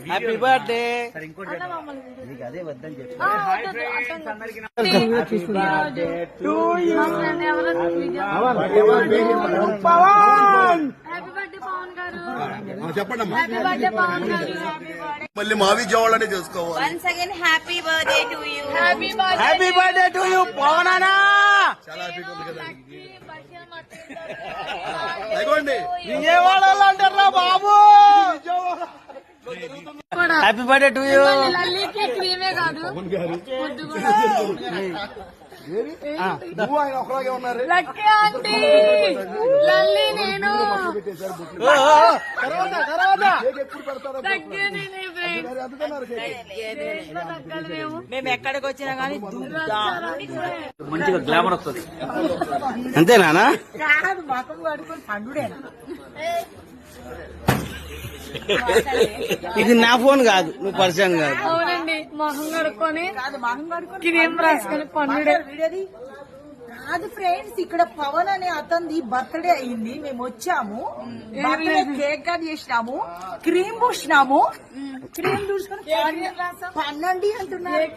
Happy birthday. నీకు అదే వద్దని చెప్పి చెప్పండి మళ్ళీ మావి జవాళ్ళనే చేసుకోవాలి. Once again, happy birthday to you. Happy birthday to you Pavan అన్న. చాలా హ్యాపీగా ఉంది కదా. అయిపోండి విజయవాడలో అంటారా బాబు. Happy birthday to you. లల్లీకి క్రీమే కాదు నువ్వు ఆయన ఒకలాగే ఉన్నారు. లక్కీ ఆంటీ లల్లి నేను ఎప్పుడు పెడతారో తగ్గేది నీ ఫ్రెండ్ అందుకన్నారు మేము ఎక్కడికి వచ్చినా గానీ మంచిగా గ్లామర్ వస్తుంది. అంతేనా? కాదు మకం కడుకొని పండుడేనా. ఇది నా ఫోన్ కాదు, నువ్వు పరిచయం కాదు. అవునండి మొహం కడుక్కొని క్రీమ్ రాసుకొని పండుడే. కాదు ఫ్రెండ్స్, ఇక్కడ పవన్ అనే అతనిది బర్త్డే అయింది. మేము వచ్చాము, బర్త్డే కేక్ కట్ చేసినాము, క్రీమ్ పూసినాము. క్రీమ్ చూసుకొని పన్నండి అంటున్నారు.